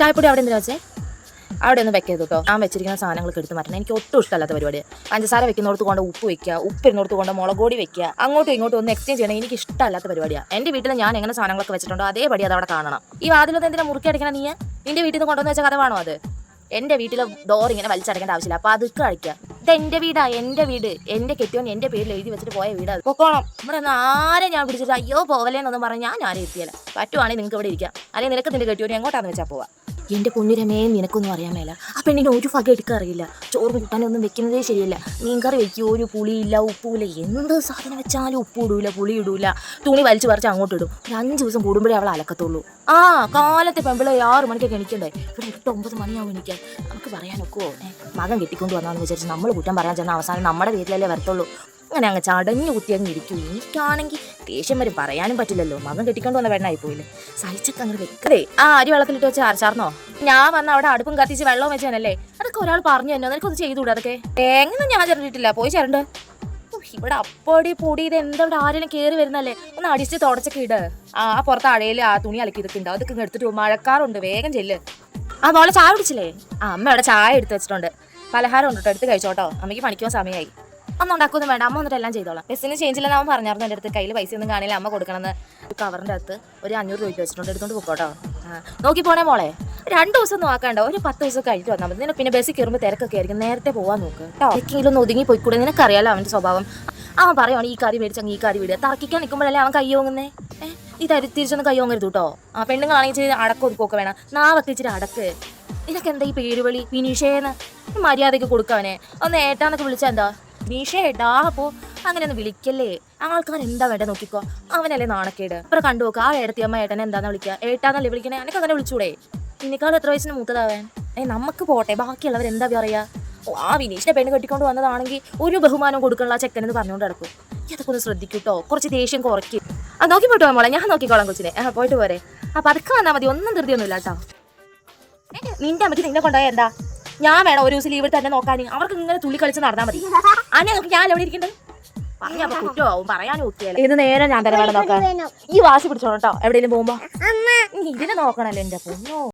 ചായപ്പൊടി അവിടെ എന്തിനാ വെച്ചേ? അവിടെ ഒന്നും വെക്കരുത് കേട്ടോ. ഞാൻ വെച്ചിരിക്കുന്ന സാധനങ്ങളൊക്കെ എടുത്ത് മാറ്റണം. എനിക്ക് ഒട്ടും ഇഷ്ടമല്ലാത്ത പരിപാടി. പഞ്ചസാര വെക്കുന്നിടത്ത് കൊണ്ട് ഉപ്പ് വെക്കുക, ഉപ്പ് ഇരുന്നിടത്ത് കൊണ്ട് മുളക് പൊടി വെക്കുക, അങ്ങോട്ടും ഇങ്ങോട്ടും ഒന്ന് എക്സ്ചേഞ്ച് ചെയ്യണം. എനിക്ക് ഇഷ്ടമല്ലാത്ത പരിപാടിയാണ്. എൻ്റെ വീട്ടിൽ ഞാൻ എങ്ങനെ സാധനങ്ങളൊക്കെ വെച്ചിട്ടുണ്ടോ അതേപടി അത് അവിടെ കാണണം. ഈ വാതിലൊന്നും എന്തിനാ മുറുക്കി അടിക്കണം? നീ നിന്റെ വീട്ടിൽ നിന്ന് കൊണ്ടുവന്ന് വെച്ച കഥ വേണോ അത്? എൻ്റെ വീട്ടിലെ ഡോർ ഇങ്ങനെ വലിച്ചടക്കേണ്ട ആവശ്യമില്ല. അപ്പോൾ അതൊക്കെ അടിക്കുക. ഇത് എൻ്റെ വീടാ, എൻ്റെ വീട്, എൻ്റെ കെട്ടിയോൻ എൻ്റെ പേരിൽ എഴുതി വെച്ചിട്ട് പോയ വീടാ. പൊക്കോണം. ഇവിടെ നിന്ന് ആരെ ഞാൻ പിടിച്ചിട്ട് അയ്യോ പോകലേന്നൊന്നും പറഞ്ഞാൽ ഞാൻ ആരും എത്തിയല്ല. പറ്റുവാണെങ്കിൽ നിങ്ങൾക്ക് ഇവിടെ ഇരിക്കാം. അല്ലെങ്കിൽ നിനക്ക് നിന്റെ കെട്ടിയോൻ എങ്ങോട്ടാന്ന് വെച്ചാൽ പോവാം. എൻ്റെ പൊന്നിരമേ, നിനക്കൊന്നും അറിയാൻ മേല. ആ പെണ്ണിന് ഒരു വക എടുക്കാൻ അറിയില്ല. ചോറ് കൂട്ടാനൊന്നും വെക്കുന്നതേ ശരിയല്ല. മീൻകറി വെക്കുക, ഒരു പുളിയില്ല, ഉപ്പൂല, എന്ത് സാധനം വെച്ചാലും ഉപ്പ് ഇടൂല, പുളി ഇടൂല. തുണി വലിച്ചു പറിച്ച് അങ്ങോട്ട് ഇടും. ഒരു 5 ദിവസം കൂടുമ്പോഴേ അവൾ അലക്കത്തുള്ളൂ. ആ കാലത്തെ പെമ്പിളെ 6 മണിക്കൊക്കെ എണിക്കണ്ടേ? ഇവിടെ 8-9 മണിയാവും എണിക്കാൻ. നമുക്ക് പറയാനൊക്കുവോ? മകൻ കെട്ടിക്കൊണ്ട് വന്നാന്ന് വിചാരിച്ച് നമ്മൾ കുറ്റം പറയാൻ ചെന്നാൽ അവസാനം നമ്മുടെ വീട്ടിലല്ലേ വരത്തുള്ളൂ. അങ്ങനെ അങ്ങ് ചടഞ്ഞു കുത്തി അങ്ങ് ഇരിക്കൂ. എനിക്കാണെങ്കിൽ ദേഷ്യം വരും, പറയാനും പറ്റില്ലല്ലോ. മകൻ കെട്ടിക്കൊണ്ട് വന്ന പെണ്ണായി പോയില്ലേ. സഹിച്ചൊക്കെ അങ്ങനെ വെക്കതേ. ആ അരി വെള്ളത്തിലിട്ട് വെച്ച് അരച്ചാർന്നോ? ഞാൻ വന്ന് അവിടെ അടുപ്പും കത്തിച്ച് വെള്ളം വെച്ചാനല്ലേ? അതൊക്കെ ഒരാൾ പറഞ്ഞു തന്നെ. നിനക്കൊന്ന് ചെയ്തുകൂടെ അതൊക്കെ? എങ്ങനെ ഞാൻ ചേർന്നിട്ടില്ല, പോയി ചേരണ്ട്. ഇവിടെ അപ്പടി പൊടി ഇത് എന്താ ഇവിടെ ആരെങ്കിലും കയറി വരുന്നല്ലേ? ഒന്ന് അടിച്ച് തുടച്ചൊക്കെ ഇട്. ആ പുറത്ത് അഴയിൽ ആ തുണി അലക്കി ഇതൊക്കെ ഉണ്ട്. അതൊക്കെ എടുത്തിട്ട് മഴക്കാറുണ്ട്, വേഗം ചെല്ല്. ആ മോളെ ചായ കുടിച്ചില്ലേ? ആ അമ്മ അവിടെ ചായ എടുത്ത് വെച്ചിട്ടുണ്ട്. പലഹാരം ഉണ്ട് കേട്ടോ, എടുത്ത് കഴിച്ചോട്ടോ. അമ്മയ്ക്ക് പണിക്കുവാൻ സമയമായി. ഒന്നും ഉണ്ടാക്കൊന്നും വേണ്ട, അമ്മ വന്നിട്ട് എല്ലാം ചെയ്തോളാം. ബസ്സിന് ചേഞ്ചില്ലെന്ന് അവൻ പറഞ്ഞായിരുന്നു. എൻ്റെ അടുത്ത് കയ്യിൽ പൈസ ഒന്നും കാണില്ല, അമ്മ കൊടുക്കണമെന്ന്. ഒരു കവറിൻ്റെ അകത്ത് ഒരു 500 രൂപ വെച്ചിട്ടുണ്ട്, എടുത്തോണ്ട് പോക്കോട്ടോ. നോക്കി പോണേ മോളെ. 2 ദിവസം ഒന്നും ആക്കണ്ട, ഒരു 10 ദിവസം കഴിഞ്ഞിട്ട് വന്നാൽ മതി. നിനക്ക് പിന്നെ ബസ്സിൽ കയറുമ്പോൾ തിരക്കൊക്കെ ആയിരിക്കും, നേരത്തെ പോകാൻ നോക്ക് കേട്ടോ. എങ്കിലും ഒന്ന് ഒതുങ്ങി പോയിക്കൂടെ? നിനക്കറിയാലോ അവൻ്റെ സ്വഭാവം. അവൻ പറയുവാണ് ഈ കാര്യം മേടിച്ചങ്ങ് ഈ കാര്യം വിടുക. തർക്കിക്കാൻ നിൽക്കുമ്പോഴല്ലേ അവൻ കയ്യോങ്ങുന്നേ. ഈ തിരിച്ചൊന്നും കയ്യോങ്ങരുത് കേട്ടോ. ആ പെണ്ണുങ്ങളാണെങ്കിൽ അടക്കം ഒതുക്കൊക്കെ വേണം. നാളൊക്കെ ഇച്ചിരി അടക്ക്. ഇതൊക്കെ എന്താ ഈ പേരുവിളി? വിനീഷേന്ന് മര്യാദയ്ക്ക് കൊടുക്കാവനെ. ഒന്ന് ഏട്ടാന്നൊക്കെ വിളിച്ചാൽ എന്താ? വിനീഷേ ഏട്ടാ. അപ്പോൾ അങ്ങനെയൊന്നും വിളിക്കല്ലേ. ആൾക്കാർ എന്താ വേണ്ട നോക്കിക്കോ. അവനല്ലേ നാണക്കേട്. അപ്പുറം കണ്ടു നോക്കുക. ആ ഏടത്തിയമ്മ ഏട്ടനെ എന്താന്ന് വിളിക്കുക? ഏട്ടാന്നല്ലേ വിളിക്കണേ? എനിക്ക് അങ്ങനെ വിളിച്ചൂടെ? നിനക്കാൾ എത്ര വയസ്സിന് മൂത്തതാവൻ? നമുക്ക് പോട്ടെ, ബാക്കിയുള്ളവർ എന്താ പറയാ? ആ വിനീഷിനെ പെണ്ണ് കെട്ടിക്കൊണ്ട് വന്നതാണെങ്കിൽ ഒരു ബഹുമാനം കൊടുക്കണ ആ ചെക്കനെന്ന് പറഞ്ഞുകൊണ്ട് നടക്കും. അതൊക്കെ ഒന്ന് ശ്രദ്ധിക്കൂട്ടോ, കുറച്ച് ദേഷ്യം കുറയ്ക്കും. ആ നോക്കി പോയിട്ട് മോളെ, ഞാൻ നോക്കിക്കോളാം കൊച്ചിനെ. പോയിട്ട് പോരെ. അപ്പൊ അതൊക്കെ വന്നാൽ മതി, ഒന്നും ധൃതിയൊന്നുമില്ല കേട്ടോ. നിന്റെ അമ്മയ്ക്ക് നിന്നെ കൊണ്ടുപോയ എന്താ? ഞാൻ വേണം ഒരു ദിവസം ലീവ് തന്നെ നോക്കാൻ. അവർക്ക് ഇങ്ങനെ തുള്ളി കളിച്ച് നടന്നാൽ മതി. അന്നെ നോക്കി ഞാൻ എവിടെ ഇരിക്കണ്ടേ? പറഞ്ഞപ്പോ കുറ്റമാവും, പറയാനും ഒക്കെയല്ല. ഇത് നേരെ ഞാൻ തന്നെ വേണം നോക്കാൻ. ഈ വാശി പിടിച്ചോളൂ കേട്ടോ എവിടെയെങ്കിലും പോകുമ്പോ. ഇതിനെ നോക്കണല്ലോ എന്റെ പൊന്നോ.